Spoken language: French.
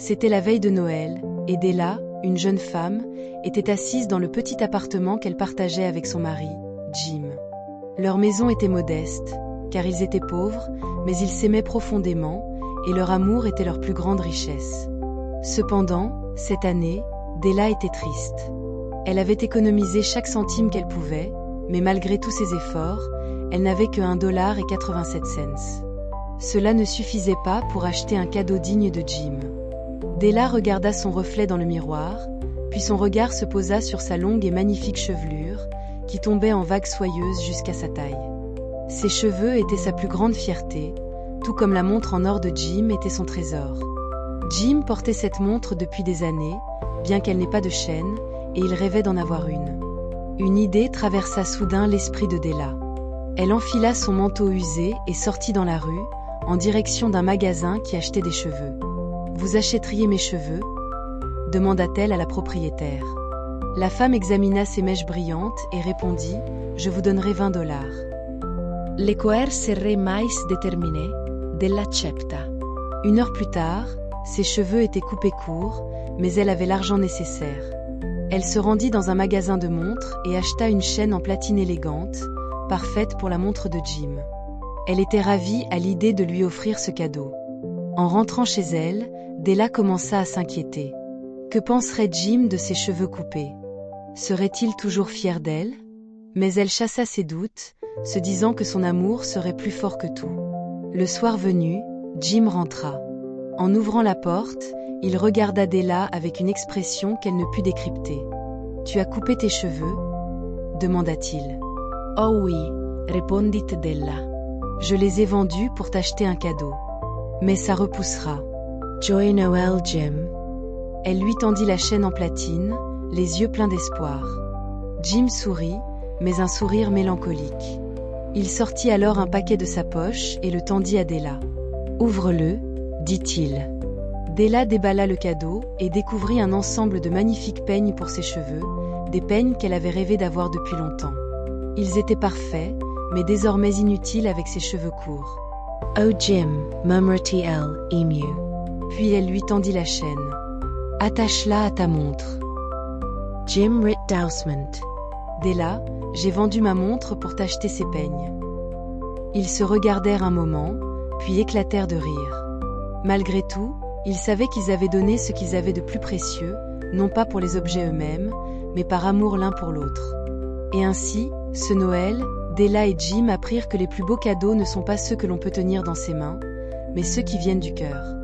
C'était la veille de Noël, et Della, une jeune femme, était assise dans le petit appartement qu'elle partageait avec son mari, Jim. Leur maison était modeste, car ils étaient pauvres, mais ils s'aimaient profondément, et leur amour était leur plus grande richesse. Cependant, cette année, Della était triste. Elle avait économisé chaque centime qu'elle pouvait, mais malgré tous ses efforts, elle n'avait que $1,87. Cela ne suffisait pas pour acheter un cadeau digne de Jim. Della regarda son reflet dans le miroir, puis son regard se posa sur sa longue et magnifique chevelure, qui tombait en vagues soyeuses jusqu'à sa taille. Ses cheveux étaient sa plus grande fierté, tout comme la montre en or de Jim était son trésor. Jim portait cette montre depuis des années, bien qu'elle n'ait pas de chaîne, et il rêvait d'en avoir une. Une idée traversa soudain l'esprit de Della. Elle enfila son manteau usé et sortit dans la rue, en direction d'un magasin qui achetait des cheveux. « Vous achèteriez mes cheveux ?» demanda-t-elle à la propriétaire. La femme examina ses mèches brillantes et répondit « Je vous donnerai $20. » Le coercerei mais determiné, Della accetta. Une heure plus tard, ses cheveux étaient coupés courts, mais elle avait l'argent nécessaire. Elle se rendit dans un magasin de montres et acheta une chaîne en platine élégante, parfaite pour la montre de Jim. Elle était ravie à l'idée de lui offrir ce cadeau. En rentrant chez elle, Della commença à s'inquiéter. Que penserait Jim de ses cheveux coupés? Serait-il toujours fier d'elle? Mais elle chassa ses doutes, se disant que son amour serait plus fort que tout. Le soir venu, Jim rentra. En ouvrant la porte, il regarda Della avec une expression qu'elle ne put décrypter. « Tu as coupé tes cheveux ?» demanda-t-il. « Oh oui, répondit Della. Je les ai vendus pour t'acheter un cadeau. Mais ça repoussera. » Joyeux Noël, Jim. Elle lui tendit la chaîne en platine, les yeux pleins d'espoir. Jim sourit, mais un sourire mélancolique. Il sortit alors un paquet de sa poche et le tendit à Della. « Ouvre-le, dit-il. » Della déballa le cadeau et découvrit un ensemble de magnifiques peignes pour ses cheveux, des peignes qu'elle avait rêvé d'avoir depuis longtemps. Ils étaient parfaits, mais désormais inutiles avec ses cheveux courts. « Oh Jim, murmura-t-elle, émue. » Puis elle lui tendit la chaîne. « Attache-la à ta montre. » Jim rit d'ausement. « Della, j'ai vendu ma montre pour t'acheter ces peignes. » Ils se regardèrent un moment, puis éclatèrent de rire. Malgré tout, ils savaient qu'ils avaient donné ce qu'ils avaient de plus précieux, non pas pour les objets eux-mêmes, mais par amour l'un pour l'autre. Et ainsi, ce Noël, Della et Jim apprirent que les plus beaux cadeaux ne sont pas ceux que l'on peut tenir dans ses mains, mais ceux qui viennent du cœur.